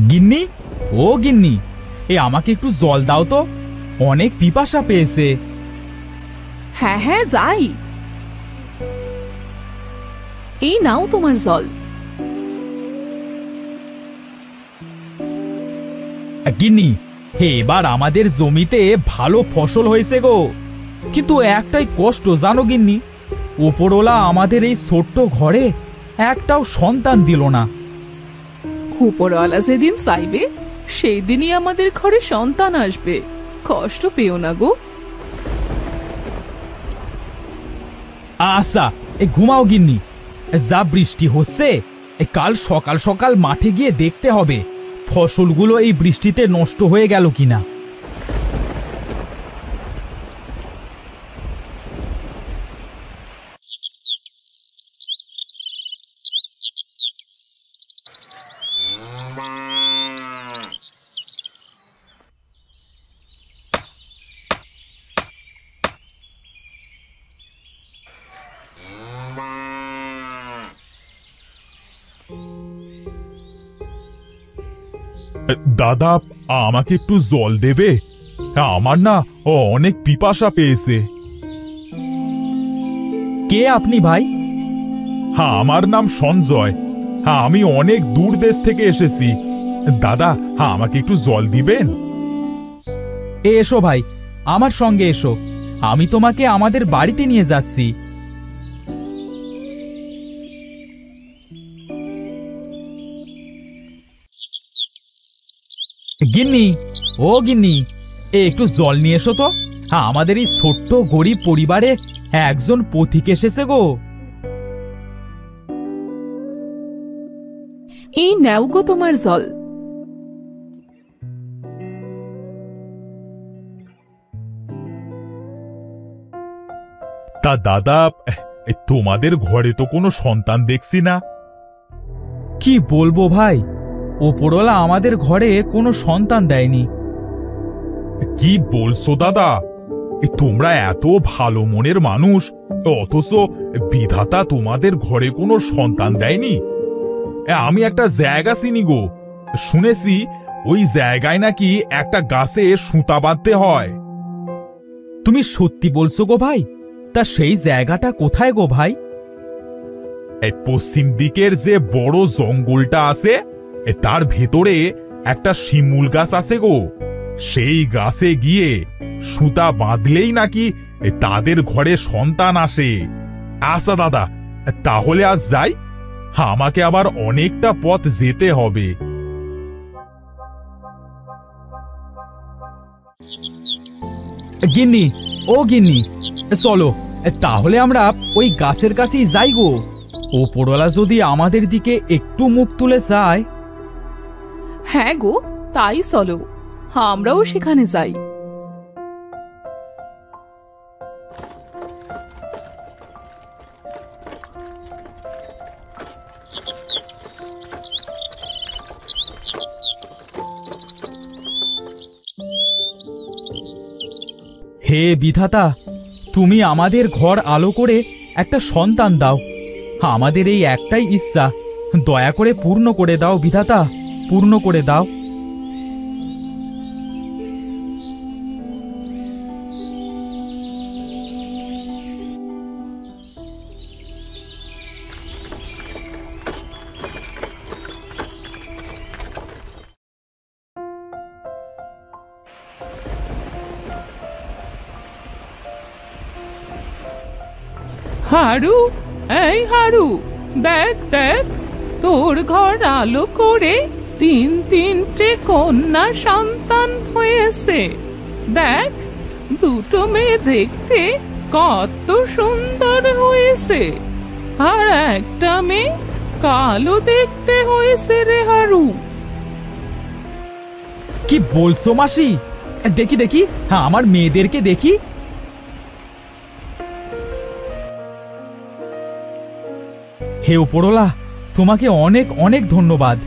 গিন্নি, ও গিন্নি, আমাকে একটু জল দাও তো, অনেক পিপাসা পেয়েছে। হ্যাঁ হ্যাঁ যাই, এই নাও তোমার জল। গিন্নি, এবার আমাদের জমিতে ভালো ফসল হয়েছে গো, কিন্তু একটাই কষ্ট জানো গিন্নি, ওপরওয়ালা আমাদের এই ছোট্ট ঘরে একটাও সন্তান দিল না। উপরওয়ালা যেদিন চাইবে সেই দিনই আমাদের ঘরে সন্তান আসবে, কষ্ট পেও না গো। আচ্ছা, ঘুমাও গিন্নি, যা বৃষ্টি হচ্ছে, কাল সকাল সকাল মাঠে গিয়ে দেখতে হবে ফসলগুলো এই বৃষ্টিতে নষ্ট হয়ে গেল কিনা। দাদা, আমাকে একটু জল দেবে? আমার না অনেক পিপাসা পেয়েছে। কে আপনি ভাই? হ্যাঁ, আমার নাম সঞ্জয়। হ্যাঁ, আমি অনেক দূর দেশ থেকে এসেছি। দাদা, হ্যাঁ, আমাকে একটু জল দিবেন? এসো ভাই, আমার সঙ্গে এসো, আমি তোমাকে আমাদের বাড়িতে নিয়ে যাচ্ছি। গিন্নি, ও গিন্নি, একটু জল নিয়ে এসো তো, আমাদের এই ছোট্ট গরিব পরিবারে একজন পথিক এসেছে গো। এই নাও গো তোমার জল। তা দাদা, তোমাদের ঘরে তো কোনো সন্তান দেখছি না। কি বলবো ভাই, ওপরওয়ালা আমাদের ঘরে কোনো সন্তান দেয়নি। কি বলছো দাদা? তোমরা এত ভালো মনের মানুষ, অথচ বিধাতা তোমাদের ঘরে কোনো সন্তান দেয়নি। আমি একটা জায়গা চিনি গো, শুনেছি ওই জায়গায় নাকি একটা গাছে সুতা বাঁধতে হয়। তুমি সত্যি বলছো গো ভাই? তা সেই জায়গাটা কোথায় গো ভাই? এই পশ্চিম দিকের যে বড় জঙ্গলটা আছে, তার ভেতরে একটা শিমুল গাছ আছে গো। সেই গাছে গিয়ে সুতা বাঁধলেই নাকি তাদের ঘরে সন্তান আসে। আচ্ছা দাদা, তাহলে আজ যাই, আমাকে আবার অনেকটা পথ যেতে হবে। গিন্নি, ও গিন্নি, চলো তাহলে আমরা ওই গাছের কাছেই যাই গো, ওপরওয়ালা যদি আমাদের দিকে একটু মুখ তুলে চায়। হ্যাঁ গো, তাই চলো, আমরাও সেখানে যাই। হে বিধাতা, তুমি আমাদের ঘর আলো করে একটা সন্তান দাও, আমাদের এই একটাই ইচ্ছা, দয়া করে পূর্ণ করে দাও বিধাতা, পূর্ণ করে দাও। হারু, এই হারু, দেখ দেখ, তোর ঘর আলো করে তিনটে কন্যা সন্তান হয়েছে। দেখ, দুটো মেয়ে দেখতে কত সুন্দর হয়েছে, আর একটা মেয়ে কালো দেখতে হয়েছে রে হারু। কি বলছো মাসি? দেখি দেখি, আমার মেয়েদেরকে দেখি। হে উপরওয়ালা, তোমাকে অনেক অনেক ধন্যবাদ।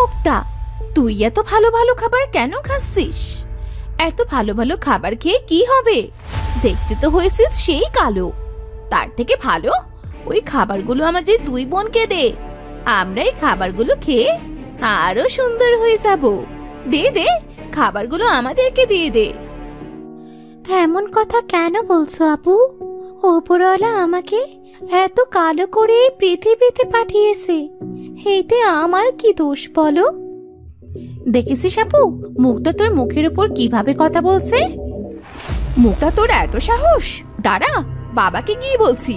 মুক্তা, তুই এত ভালো ভালো খাবার কেন খাচ্ছিস? এত ভালো ভালো খাবার খেয়ে কি হবে? দেখতে তো হয়েছিস সেই কালো। তার থেকে ভালো ওই খাবারগুলো আমাদের দুই বোনকে দে। আমরা এই খাবারগুলো খেয়ে আরো সুন্দর হয়ে যাব। দে দে, খাবারগুলো আমাদেরকে দিয়ে দে। এমন কথা কেন বলছো আপু? ওপরওয়ালা আমাকে এত কালো করে পৃথিবীতে পাঠিয়েছে, এতে আমার কি দোষ বলো? দেখেছিস আপু, মুক্তা তোর মুখের উপর কিভাবে কথা বলছে? মুক্তা, তোর এত সাহস? দাঁড়া, বাবাকে গিয়ে বলছি।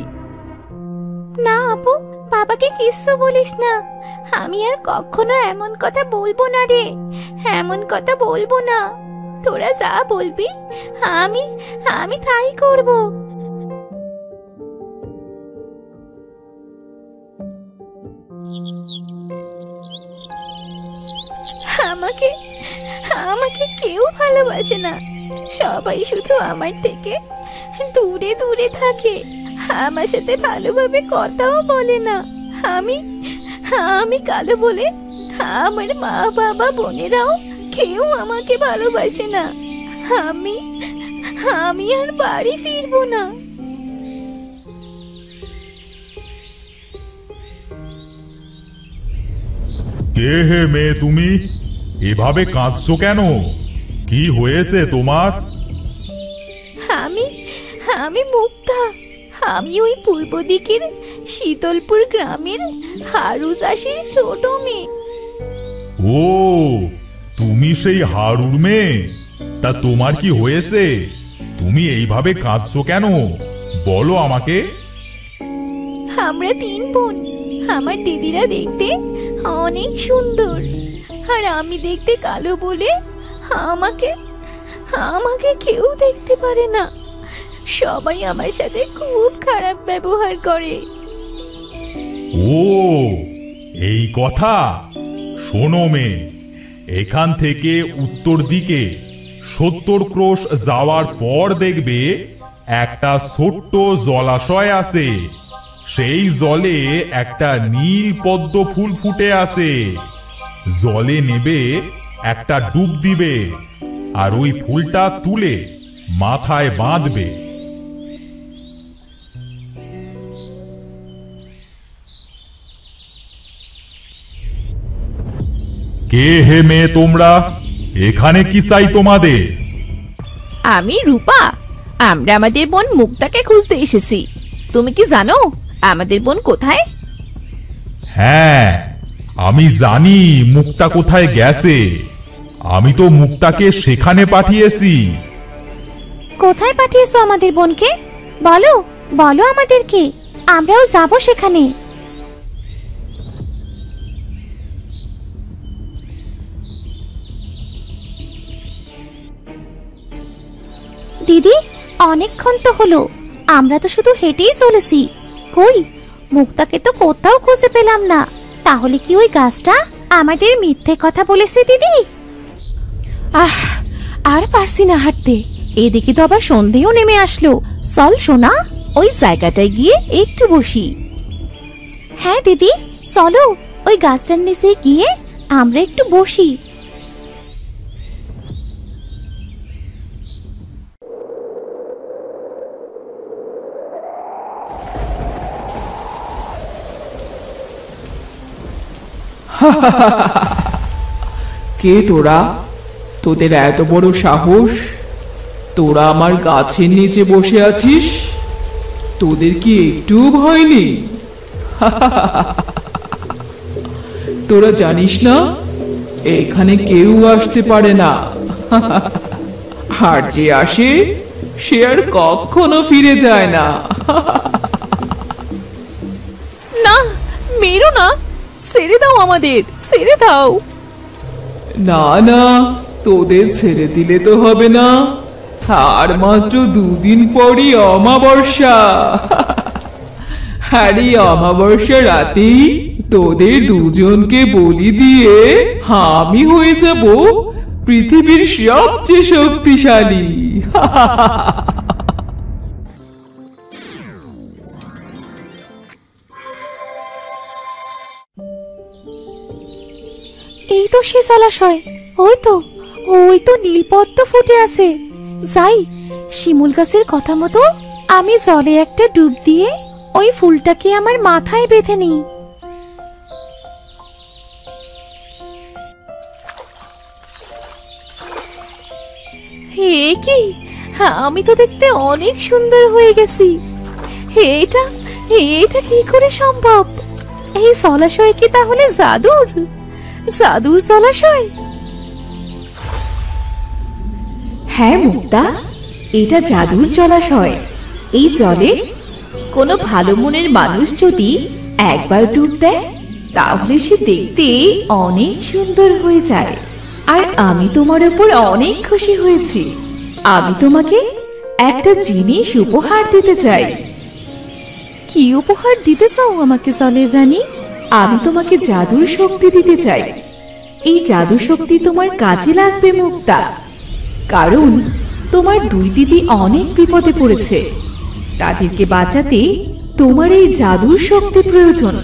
না আপু, বাবাকে কিচ্ছু বলিস না। আমি আর কখনো এমন কথা বলবো না রে, এমন কথা বলবো না। তোরা যা বলবি আমি আমি তাই করব। আমাকে আমাকে কেউ ভালোবাসে না, সবাই শুধু আমার থেকে দূরে দূরে থাকে, আমার সাথে ভালোভাবে কথাও বলে না। আমি আমি কালো বলে আমার মা বাবা বোনেরাও কেউ আমাকে ভালোবাসে না। আমি আমি আর বাড়ি ফিরবো না। কে হে মেয়ে তুমি? এভাবে কাঁদছো কেন? কি হয়েছে তোমার? আমি আমি মুক্তা। আমি ওই পূর্ব দিকের শীতলপুর গ্রামের হারু চাষির ছোট মেয়ে। ও, তুমি সেই হারুর মেয়ে? তা তোমার কি হয়েছে? তুমি এইভাবে কাঁদছো কেন? বলো আমাকে। আমরা তিন বোন। আমার দিদিরা দেখতে অনেক সুন্দর, আর আমি দেখতে কালো বলে আমাকে আমাকে কেউ দেখতে পারে না। সবাই আমার সাথে খুব খারাপ ব্যবহার করে। ও, এই কথা। শোনো মেয়ে, এখান থেকে উত্তর দিকে 70 ক্রোশ যাওয়ার পর দেখবে একটা ছোট্ট জলাশয় আছে। সেই জলে একটা নীল পদ্ম ফুল ফুটে আছে। জলে নেবে একটা ডুব দিবে, আর ওই ফুলটা তুলে মাথায় বাঁধবে। কে হে মেয়ে তোমরা? এখানে কি চাই তোমাদের? আমি রূপা। আমরা আমাদের বোন মুক্তাকে খুঁজতে এসেছি। তুমি কি জানো আমাদের বোন কোথায়? হ্যাঁ, আমি জানি মুক্তা কোথায় গেছে। আমি তো মুক্তাকে সেখানে পাঠিয়েছি। কোথায় পাঠিয়েছো আমাদের বোনকে? বলো বলো আমাদেরকে, আমরাও যাব সেখানে। দিদি, অনেকক্ষণ তো হলো, আমরা তো শুধু হেঁটেই চলেছি। কই, মুক্তাকে তো কোথাও খুঁজে পেলাম না। তাহলে কি ওই গাছটা আমাদের মিথ্যে কথা বলেছে দিদি? আর পারছি না হাঁটতে। এদিকে তো আবার সন্ধেও নেমে আসলো। চল সোনা, ওই জায়গাটায় গিয়ে একটু বসি। হ্যাঁ দিদি, চলো ওই গাছটার নিচে গিয়ে আমরা একটু বসি। কে তোরা? তোদের এত বড় সাহস? তোরা আমার গাছের নিচে বসে আছিস? তোদের কি একটু ভয় নেই? তোরা জানিস না এখানে কেউ আসতে পারে না, আর যে আসে সে আর কখনো ফিরে যায় না। না, মেরো না, ছেড়ে দাও আমাদের, ছেড়ে দাও। না না, তোদের ছেড়ে দিলে তো হবে না। আর মাত্র 2 দিন পরই অমাবস্যা। আর এই অমাবস্যা রাতেই তোদের দুজনকে বলি দিয়ে আমি হয়ে যাব পৃথিবীর সবচেয়ে শক্তিশালী। তো সে জলাশয়, ওই তো নীল পদ্ম ফুটে আছে। যাই, শিমুল গাছের কথা মতো আমি জলে একটা ডুব দিয়ে ওই ফুলটাকে আমার মাথায় বেঁধে নিই। হে কি, আমি তো দেখতে অনেক সুন্দর হয়ে গেছি। এটা কি করে সম্ভব? এই জলাশয় কি তাহলে জাদুর জলাশয়? হ্যাঁ মুক্তা, এটা জাদুর জলাশয়। এই জলে কোনো ভালো মনের মানুষ যদি একবার ডুব দেয় তাহলে সে দেখতে অনেক সুন্দর হয়ে যায়। আর আমি তোমার উপর অনেক খুশি হয়েছি। আমি তোমাকে একটা জিনিস উপহার দিতে চাই। কি উপহার দিতে চাও আমাকে জলের রানী? আমি তোমাকে জাদুর শক্তি দিতে চাই। এই জাদু শক্তি তোমার কাজে লাগবে মুক্তা, কারণ তোমার দুই দিদি অনেক বিপদে পড়েছে। তাদেরকে বাঁচাতে তোমার এই জাদুর শক্তি প্রয়োজন।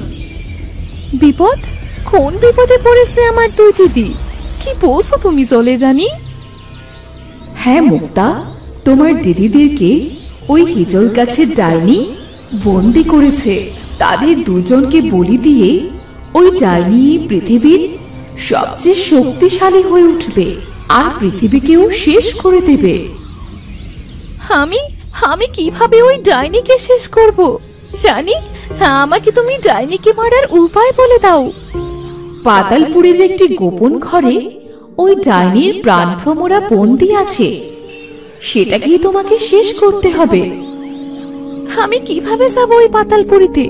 বিপদ? কোন বিপদে পড়েছে আমার দুই দিদি? কি বলছো তুমি জলের রানী? হ্যাঁ মুক্তা, তোমার দিদিদেরকে ওই হিজল গাছের ডাইনি বন্দি করেছে। তাদের দুজনকে বলি দিয়ে ওই ডাইনি পৃথিবীর সবচেয়ে শক্তিশালী হয়ে উঠবে আর পৃথিবীকেও শেষ করে দেবে। আমি কিভাবে ওই ডাইনিকে শেষ করব? রানী, আমাকে তুমি ডাইনিকে মারার উপায় বলে দাও। পাতালপুরের একটি গোপন ঘরে ওই ডাইনির প্রাণভ্রমরা বন্দী আছে, সেটাকেই তোমাকে শেষ করতে হবে। আমি কিভাবে যাব ওই পাতালপুরীতে?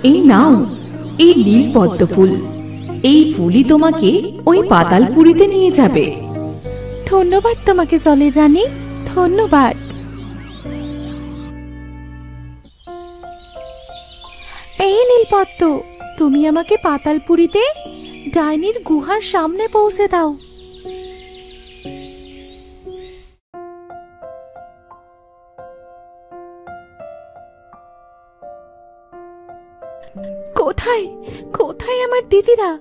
এই নাও, এই নীল পদ্ম ফুল। এই ফুলই তোমাকে ওই পাতালপুরীতে নিয়ে যাবে। ধন্যবাদ তোমাকে জলের রানী, ধন্যবাদ। এই নীলপদ্ম, তুমি আমাকে পাতালপুরীতে ডাইনির গুহার সামনে পৌঁছে দাও। কোথায় আমার দিদিরা?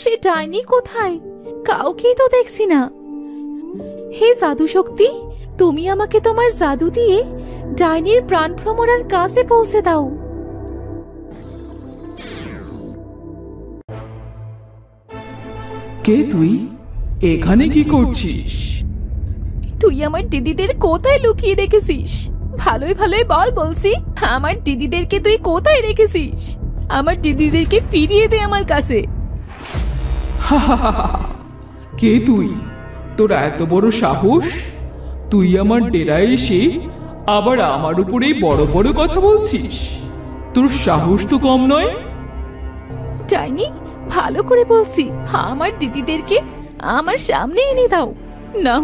সে ডাইনি কোথায়? কাউকেই তো দেখছি না। হে জাদু শক্তি, তুমি আমাকে তোমার জাদু দিয়ে ডাইনির প্রাণভ্রমরার কাছে পৌঁছে দাও। কে তুই? এখানে কি করছিস? তুই আমার দিদিদের কোথায় লুকিয়ে রেখেছিস? ভালোই বল বলছি, আমার দিদিদেরকে তুই কোথায় রেখেছিস? আমার দিদিদেরকে ফিরিয়ে দে আমার কাছে। কে তুই? তোর এত বড় সাহস? তুই আমার ডেরায় এসে আবার আমার উপরেই বড় বড় কথা বলছিস? তোর সাহস তো কম নয়। ডাইনি, ভালো করে বলছি, আমার দিদিদেরকে আমার সামনে এনে দাও, না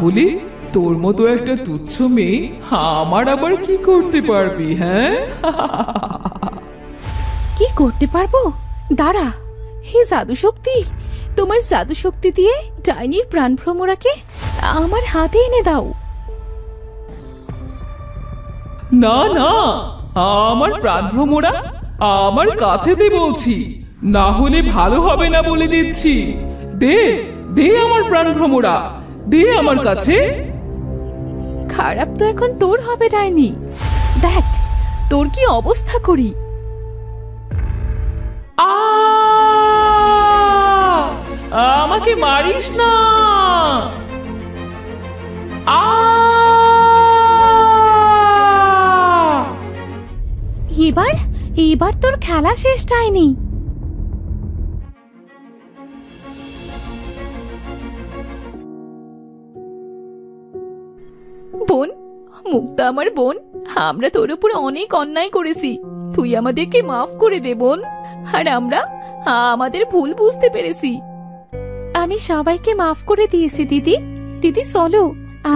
হলে তোর মতো একটা তুচ্ছ মেয়ে আমার আবার কি করতে পারবি? হ্যাঁ, কি করতে পারবো? দাঁড়া, হে জাদু শক্তি, তোমার জাদু শক্তি দিয়ে ডাইনির প্রাণভ্রমরাকে আমার হাতে এনে দাও। না না, আমার প্রাণভ্রমরা আমার কাছে দে বলছি, না হলে ভালো হবে না বলে দিচ্ছি। দে দে আমার প্রাণভ্রমরা, দে আমার কাছে। খারাপ তো এখন তোর হবে ডাইনি, দেখ তোর কি অবস্থা করি। আমাকে মারিস না। এবার তোর খেলা শেষ ডাইনি। বোন, মুক্তা আমার বোন, আমরা তোর উপর অনেক অন্যায় করেছি, তুই আমাদেরকে মাফ করে দে বোন। আর আমরা আমাদের ভুল বুঝতে পেরেছি। আমি সবাইকে মাফ করে দিয়েছি দিদি। চলো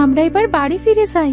আমরা এবার বাড়ি ফিরে যাই।